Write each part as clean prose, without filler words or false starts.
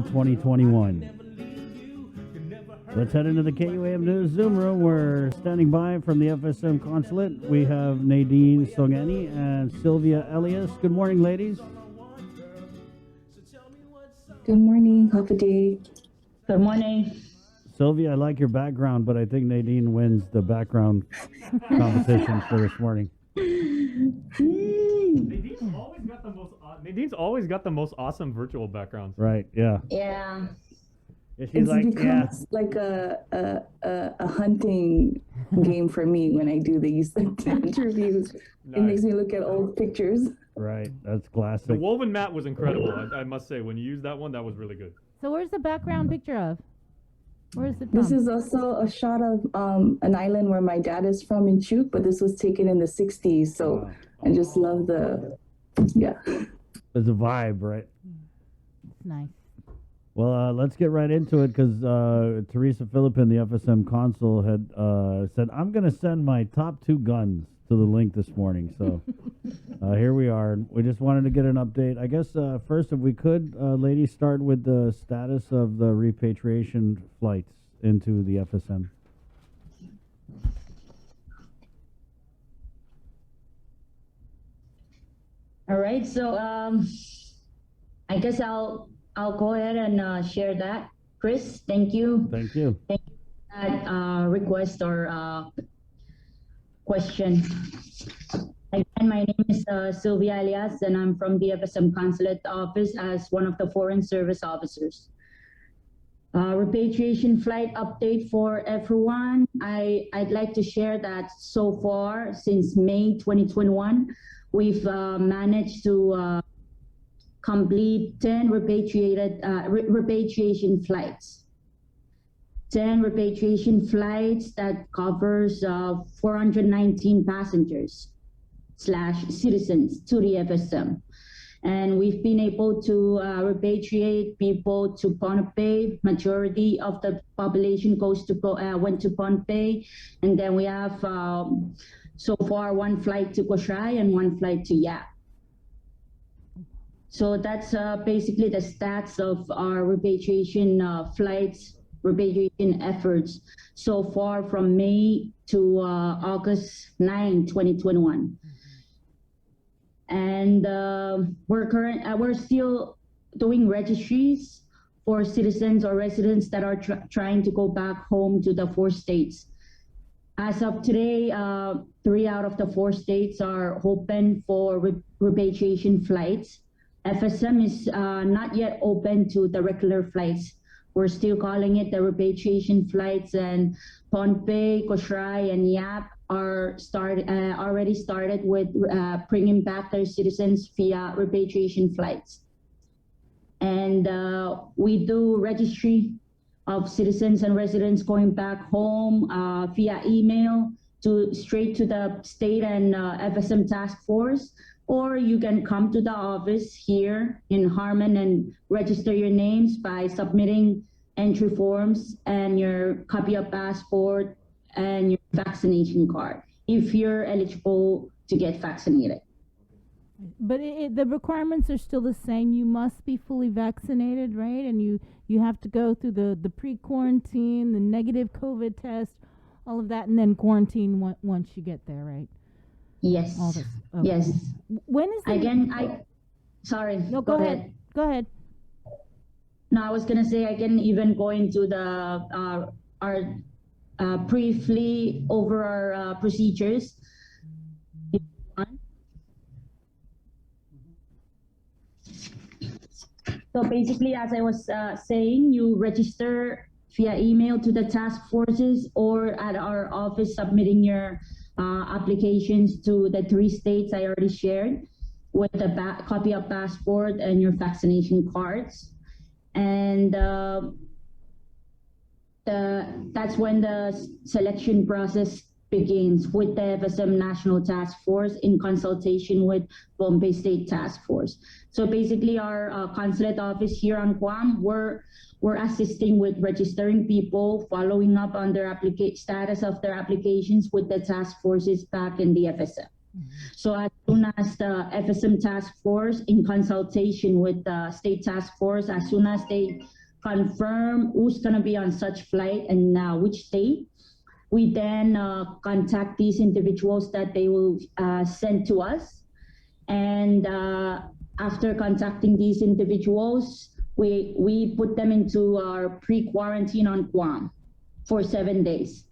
2021. Let's head into the KUAM News Zoom room. We're standing by from the FSM consulate. We have Nadine Songani and Sylvia Elias. Good morning, ladies. Good morning. Happy day. Good morning. Sylvia, I like your background, but I think Nadine wins the background competition for this morning. Nadine's always got the most awesome virtual backgrounds. Right, yeah. Yeah. She's like, like a hunting game for me when I do these interviews. Nice. It makes me look at old pictures. Right, that's classic. The woven mat was incredible. I must say, when you used that one, that was really good. So where's the background picture of? Where is it from? This is also a shot of an island where my dad is from in Chuuk, but this was taken in the 60s. So I just love yeah. There's a vibe, right? It's nice. Well, let's get right into it because Teresa Philippin, the FSM consul, had said, I'm going to send my top 2 guns to the link this morning. So here we are. We just wanted to get an update. I guess first, if we could, ladies, start with the status of the repatriation flights into the FSM. All right. So I guess I'll go ahead and share that. Chris, thank you. Thank you. Thank you for that request or question. Again, my name is Sylvia Elias, and I'm from the FSM Consulate Office as one of the Foreign Service Officers. Repatriation flight update for everyone. I'd like to share that so far, since May 2021, we've managed to complete 10 repatriation flights. 10 repatriation flights that covers 419 passengers / citizens to the FSM. And we've been able to repatriate people to Pohnpei. Majority of the population went to Pohnpei. And then we have so far 1 flight to Koshrai and 1 flight to Yap. So that's basically the stats of our repatriation repatriation efforts so far from May to August 9, 2021. And we're still doing registries for citizens or residents that are trying to go back home to the 4 states. As of today, 3 out of the 4 states are open for repatriation flights. FSM is not yet open to the regular flights. We're still calling it the repatriation flights, and Pohnpei, Koshrai, and Yap are already started with bringing back their citizens via repatriation flights. And we do registry of citizens and residents going back home via email straight to the state and FSM task force, or you can come to the office here in Harmon and register your names by submitting entry forms and your copy of passport and your vaccination card if you're eligible to get vaccinated. But the requirements are still the same. You must be fully vaccinated, right? And you have to go through the pre-quarantine, the negative COVID test, all of that, and then quarantine once you get there, right? Yes. All this. Okay. Yes. When is the sorry. No, go ahead. Go ahead. No, I was gonna say I can even go into the briefly over our procedures. So basically, as I was saying, you register via email to the task forces or at our office submitting your applications to the 3 states I already shared with a copy of passport and your vaccination cards. And that's when the selection process begins with the FSM National Task Force in consultation with Pohnpei State Task Force. So basically our consulate office here on Guam, we're assisting with registering people, following up on their status of their applications with the task forces back in the FSM. So as soon as the FSM task force, in consultation with the state task force, as soon as they confirm who's going to be on such flight and which state, we then contact these individuals that they will send to us. And after contacting these individuals, we put them into our pre-quarantine on Guam for 7 days.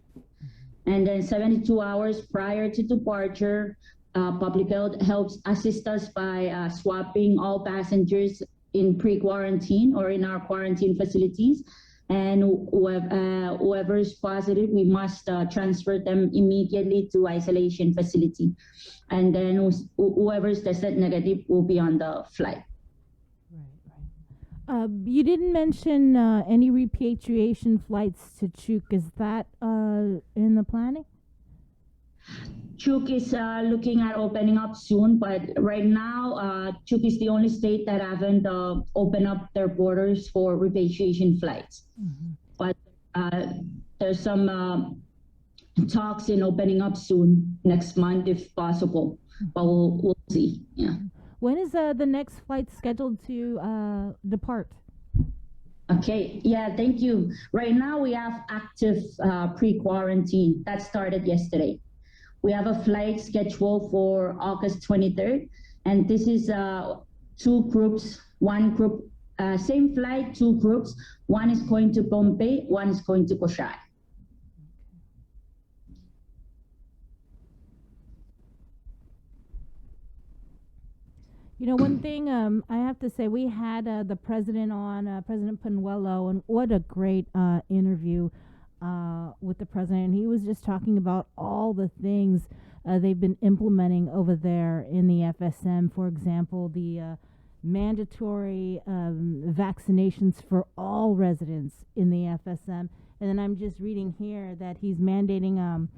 And then 72 hours prior to departure, public health helps assist us by swapping all passengers in pre-quarantine or in our quarantine facilities. And whoever is positive, we must transfer them immediately to isolation facility. And then whoever is tested negative will be on the flight. You didn't mention any repatriation flights to Chuk. Is that in the planning? Chuk is looking at opening up soon, but right now, Chuk is the only state that haven't opened up their borders for repatriation flights. Mm-hmm. But there's some talks in opening up soon, next month if possible. Mm-hmm. But we'll see. Yeah. When is the next flight scheduled to depart? Okay, yeah, thank you. Right now we have active pre-quarantine that started yesterday. We have a flight scheduled for August 23rd, and this is 2 groups, 1 group, same flight, 2 groups. One is going to Pohnpei, one is going to Koshai. You know, one thing I have to say, we had the president on, President Panuelo, and what a great interview with the president. He was just talking about all the things they've been implementing over there in the FSM. For example, the mandatory vaccinations for all residents in the FSM. And then I'm just reading here that he's mandating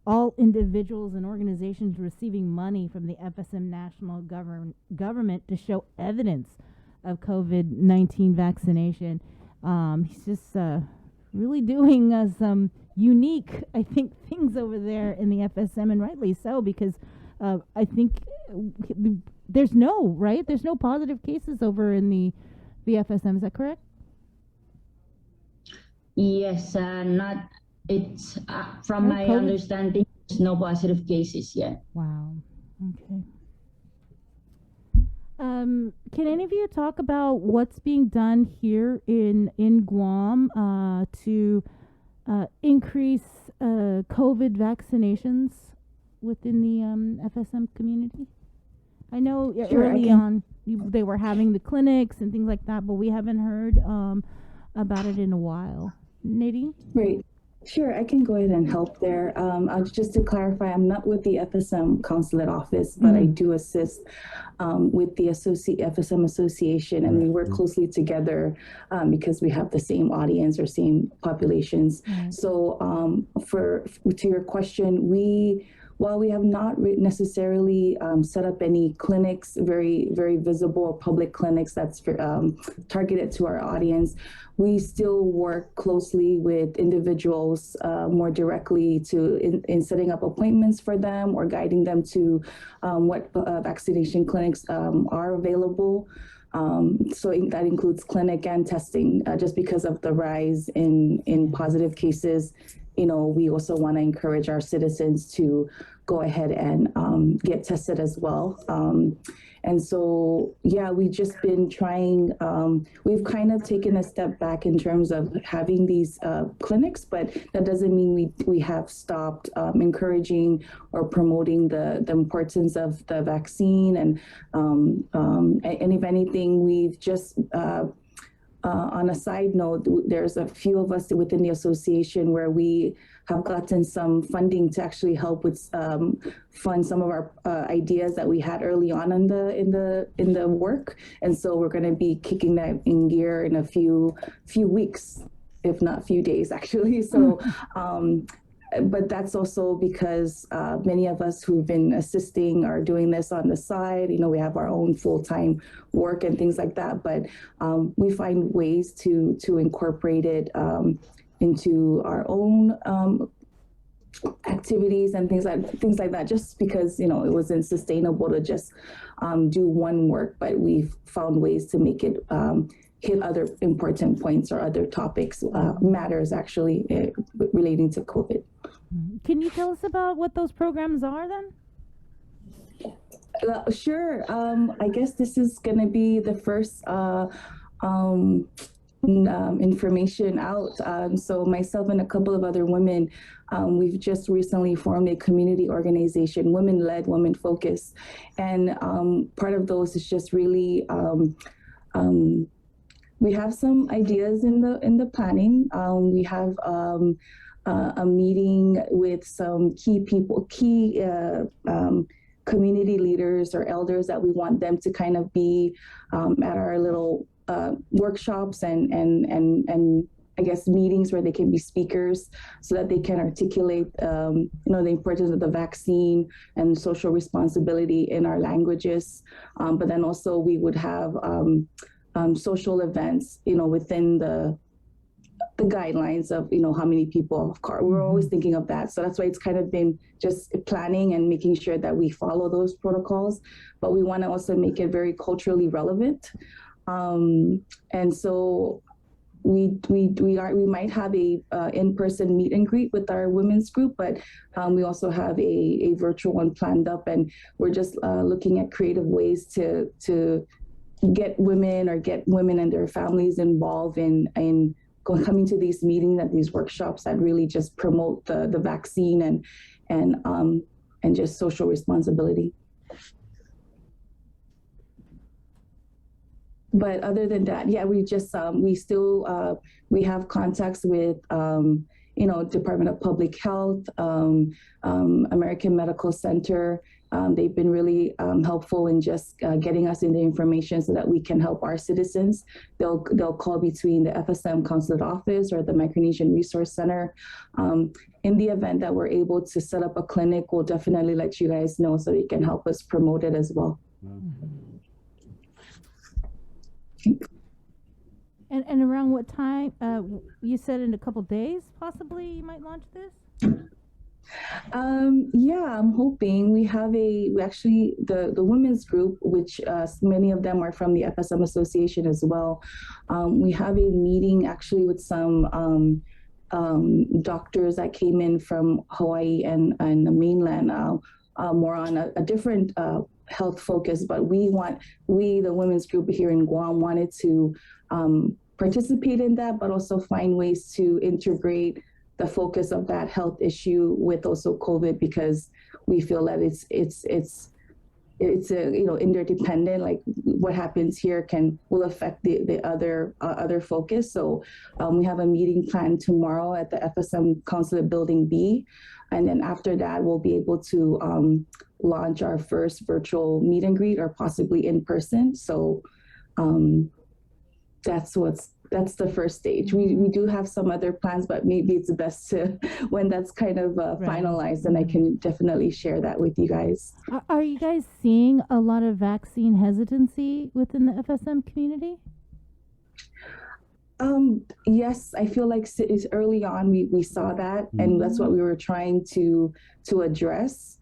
all individuals and organizations receiving money from the FSM national government to show evidence of COVID-19 vaccination. He's just really doing some unique, I think, things over there in the FSM, and rightly so, because I think there's no positive cases over in the FSM. Is that correct? Yes, it's from my understanding, there's no positive cases yet. Wow. Okay. Can any of you talk about what's being done here in Guam to increase COVID vaccinations within the FSM community? I know early on they were having the clinics and things like that, but we haven't heard about it in a while. Nadine? Right. Sure, I can go ahead and help there. Just to clarify, I'm not with the FSM consulate office, but I do assist with the FSM Association, and we work closely together because we have the same audience or same populations. So to your question, while we have not necessarily set up any clinics, very, very visible or public clinics that's targeted to our audience, we still work closely with individuals more directly in setting up appointments for them or guiding them to what vaccination clinics are available. So that includes clinic and testing, just because of the rise in positive cases. You know, we also want to encourage our citizens to go ahead and get tested as well. And so, yeah, we've just been trying, we've kind of taken a step back in terms of having these clinics, but that doesn't mean we have stopped encouraging or promoting the importance of the vaccine. And if anything, we've just, on a side note, there's a few of us within the association where we have gotten some funding to actually help with fund some of our ideas that we had early on in the work, and so we're going to be kicking that in gear in a few weeks, if not few days, actually. So. But that's also because many of us who've been assisting are doing this on the side. You know, we have our own full-time work and things like that, but we find ways to incorporate it into our own activities and things like that, just because it wasn't sustainable to just do one work, but we've found ways to make it hit other important points or other topics, matters actually relating to COVID. Can you tell us about what those programs are then? Sure. I guess this is going to be the first information out. So myself and a couple of other women, we've just recently formed a community organization, women-led, women-focused, and part of those is just really we have some ideas in the planning. We have a meeting with some key people, community leaders or elders that we want them to kind of be at our little workshops and I guess meetings where they can be speakers, so that they can articulate the importance of the vaccine and social responsibility in our languages. But then also we would have social events, within the guidelines of how many people. We're always thinking of that, so that's why it's kind of been just planning and making sure that we follow those protocols, but we want to also make it very culturally relevant. And so we might have a in-person meet and greet with our women's group, but we also have a virtual one planned up, and we're just looking at creative ways to get women and their families involved in coming to these meetings and these workshops that really just promote the vaccine and just social responsibility. But other than that, yeah, we just we have contacts with Department of Public Health, American Medical Center. They've been really helpful in just getting us in the information so that we can help our citizens. They'll call between the FSM Consulate Office or the Micronesian Resource Center. In the event that we're able to set up a clinic, we'll definitely let you guys know so you can help us promote it as well. And around what time? You said in a couple days, possibly you might launch this. Yeah, I'm hoping. We have the women's group, which many of them are from the FSM Association as well. We have a meeting actually with some doctors that came in from Hawaii and the mainland, more on a different health focus, but we, the women's group here in Guam, wanted to participate in that, but also find ways to integrate the focus of that health issue with also COVID, because we feel that it's interdependent. Like what happens here will affect the other focus. So we have a meeting planned tomorrow at the FSM Consulate Building B, and then after that we'll be able to launch our first virtual meet and greet, or possibly in person. So that's the first stage. We do have some other plans, but maybe it's best to, when that's kind of finalized, then I can definitely share that with you guys. Are you guys seeing a lot of vaccine hesitancy within the FSM community? Yes, I feel like early on we saw that, and that's what we were trying to address.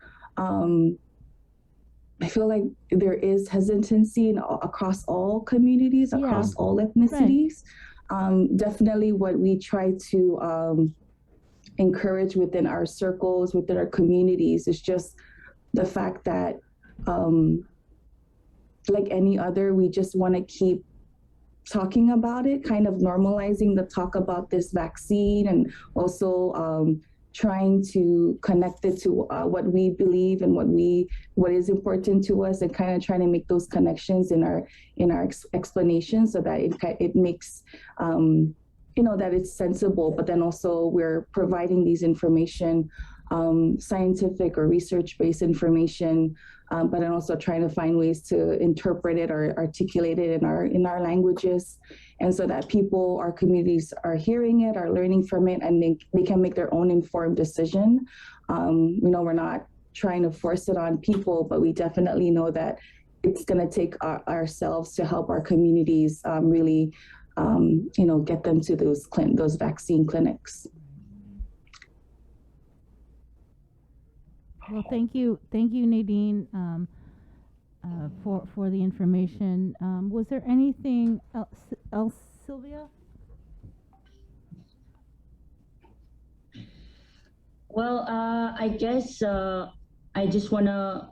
I feel like there is hesitancy across all communities, across all ethnicities. Right. Definitely what we try to encourage within our circles, within our communities, is just the fact that, like any other, we just want to keep talking about it, kind of normalizing the talk about this vaccine, and also trying to connect it to what we believe and what is important to us, and kind of trying to make those connections in our explanation, so that it makes that it's sensible. But then also we're providing these information, scientific or research-based information, but then also trying to find ways to interpret it or articulate it in our languages, and so that people, our communities, are hearing it, are learning from it, and they can make their own informed decision. We're not trying to force it on people, but we definitely know that it's going to take ourselves to help our communities really, get them to those vaccine clinics. Well, thank you, Nadine, for the information. Was there anything else, Sylvia? Well, I guess I just want to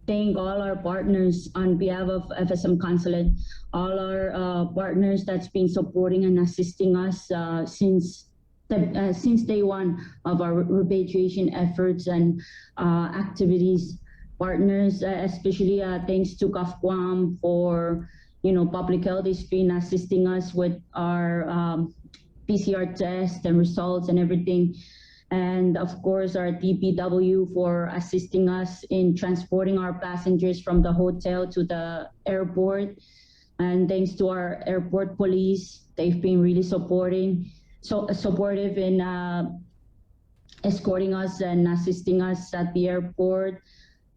thank all our partners on behalf of FSM Consulate, all our partners that's been supporting and assisting us since day one of our repatriation efforts and activities. Partners, especially thanks to CAFQUAM for public health has been assisting us with our PCR test and results and everything. And of course, our DPW for assisting us in transporting our passengers from the hotel to the airport. And thanks to our airport police, they've been really supportive in escorting us and assisting us at the airport.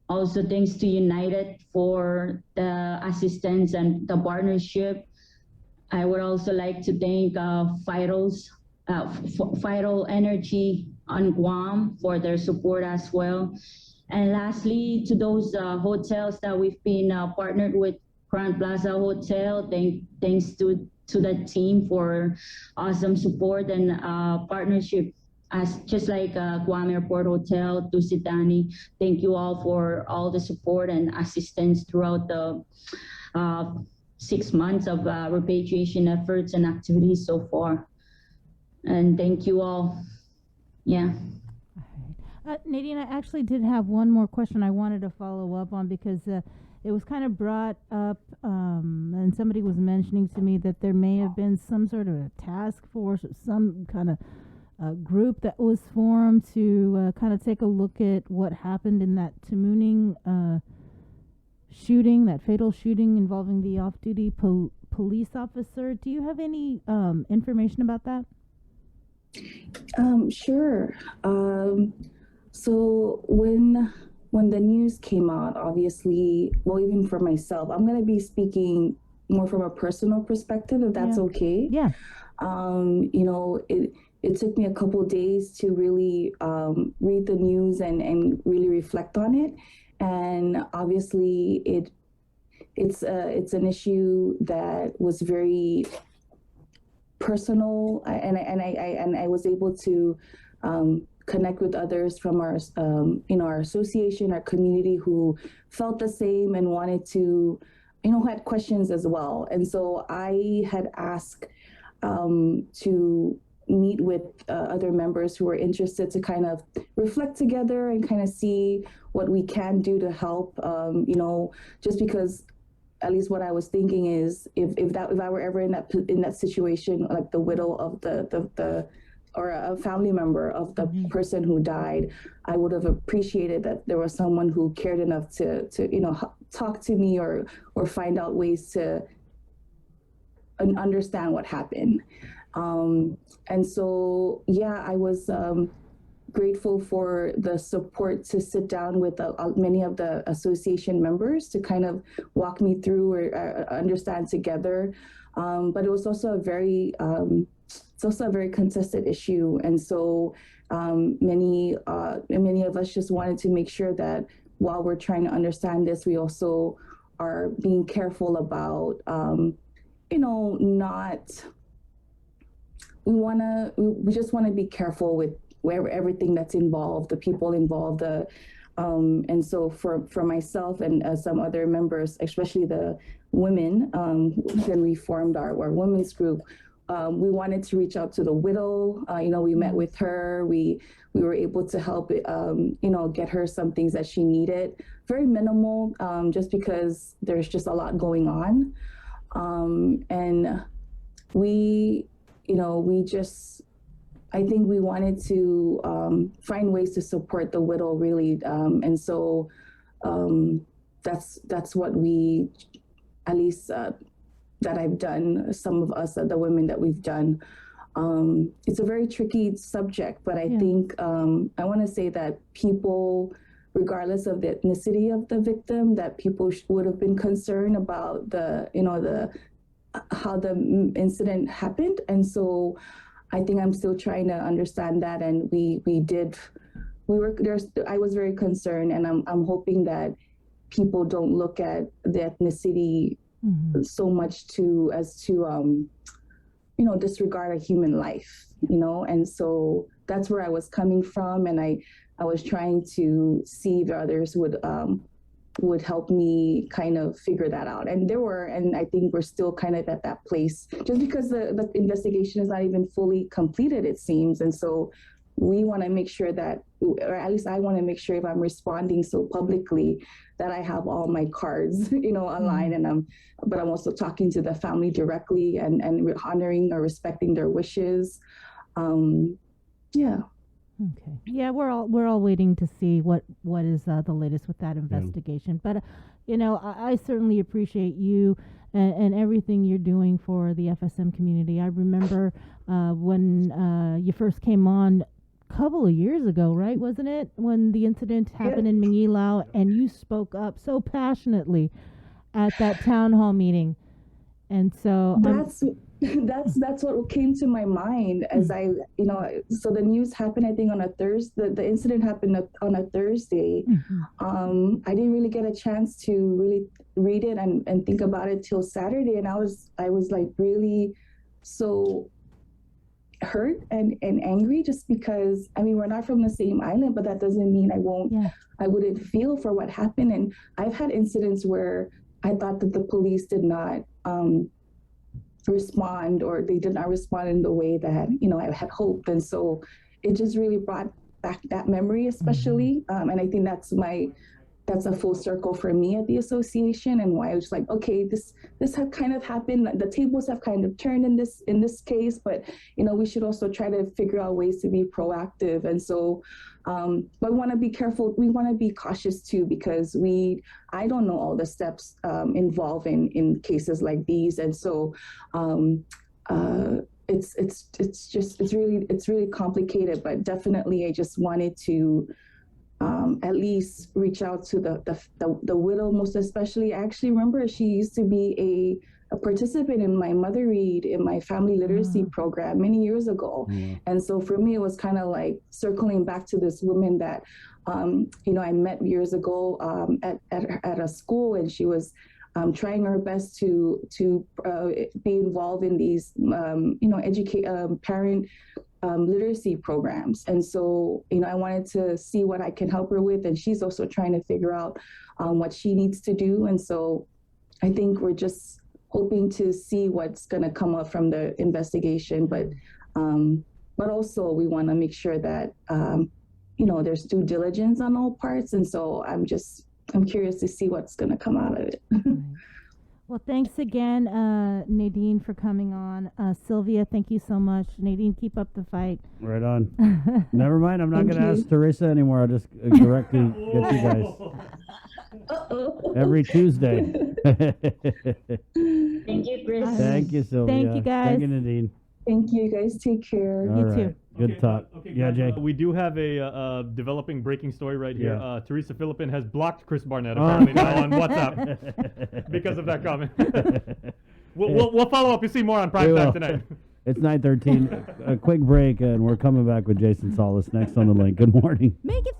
Also, thanks to United for the assistance and the partnership. I would also like to thank Vital Energy on Guam for their support as well. And lastly, to those hotels that we've been partnered with, Grand Plaza Hotel, thanks to the team for awesome support and partnership. As just like Guam Airport Hotel, Tusitani, thank you all for all the support and assistance throughout the 6 months of repatriation efforts and activities so far. And thank you all. Yeah. Nadine, I actually did have one more question I wanted to follow up on because it was kind of brought up, and somebody was mentioning to me that there may have been some sort of a task force or some kind of group that was formed to kind of take a look at what happened in that Tamuning shooting, that fatal shooting involving the off-duty police officer. Do you have any information about that? Sure. So when the news came out, obviously, well, even for myself, I'm going to be speaking more from a personal perspective, if that's okay. Yeah. It took me a couple of days to really read the news and really reflect on it. And obviously, it's an issue that was very personal, and I was able to connect with others from our our association, our community, who felt the same and wanted to, had questions as well. And so I had asked to meet with other members who were interested to kind of reflect together and kind of see what we can do to help. Just because, at least what I was thinking is, if I were ever in that situation, like the widow of the or a family member of the person who died, I would have appreciated that there was someone who cared enough to talk to me or find out ways to understand what happened. And so, yeah, I was grateful for the support to sit down with many of the association members to kind of walk me through or understand together. But it was also a very contested issue. And so many of us just wanted to make sure that while we're trying to understand this, we also are being careful about, we just want to be careful with everything that's involved, the people involved, and so for myself and some other members, especially the women, when we formed our women's group, we wanted to reach out to the widow. We met with her. We were able to help, get her some things that she needed. Very minimal, just because there's just a lot going on, and I think we wanted to find ways to support the widow, really, and so that's what we, at least that I've done. Some of us, the women that we've done. It's a very tricky subject, but I think I want to say that people, regardless of the ethnicity of the victim, that people would have been concerned about how the incident happened. And so I think I'm still trying to understand that. And we did I was very concerned, and I'm hoping that people don't look at the ethnicity so much as to disregard a human life, and so that's where I was coming from, and I was trying to see if others would help me kind of figure that out. And I think we're still kind of at that place just because the investigation is not even fully completed, it seems. And so we want to make sure that, or at least I want to make sure if I'm responding so publicly that I have all my cards, online, but I'm also talking to the family directly and honoring or respecting their wishes. Yeah. Okay. Yeah, we're all waiting to see what is the latest with that investigation. But I certainly appreciate you and everything you're doing for the FSM community. I remember when you first came on a couple of years ago, right? Wasn't it, when the incident happened in Mangilao, and you spoke up so passionately at that town hall meeting, and so that's what came to my mind as so the news happened, I think, on a Thursday. The incident happened on a Thursday. I didn't really get a chance to really read it and think about it till Saturday, and I was like really so hurt and angry, just because we're not from the same island, but that doesn't mean I wouldn't feel for what happened. And I've had incidents where I thought that the police did not respond, or they did not respond in the way that I had hoped. And so it just really brought back that memory, especially, and I think that's a full circle for me at the association, and why I was like, okay, this had kind of happened. The tables have kind of turned in this case, but we should also try to figure out ways to be proactive. And so, but we want to be careful. We want to be cautious too, because I don't know all the steps involved in cases like these, and so it's really complicated. But definitely, I just wanted to at least reach out to the widow, most especially. I actually remember she used to be a participant in my Mother Read, in my family literacy program many years ago. And so for me, it was kind of like circling back to this woman that I met years ago at a school, and she was trying her best to be involved in these parent literacy programs. And so, I wanted to see what I can help her with. And she's also trying to figure out what she needs to do. And so I think we're just hoping to see what's going to come up from the investigation. But also we want to make sure that, there's due diligence on all parts. And so I'm curious to see what's going to come out of it. Well, thanks again, Nadine, for coming on. Sylvia, thank you so much. Nadine, keep up the fight. Right on. Never mind. I'm not going to ask Teresa anymore. I'll just directly get you guys. Every Tuesday. Thank you, Chris. Thank you, Sylvia. Thank you, guys. Thank you, Nadine. Thank you, guys. Take care. All You right. too. Good talk. Okay, Yeah, guys, Jay. we do have a developing breaking story right here. Yeah. Teresa Philippin has blocked Chris Barnett apparently now on WhatsApp because of that comment. We'll follow up. You see more on Prime We Time will. tonight. It's 9:13. A quick break, and we're coming back with Jason Solis next on The Link. Good morning. Make it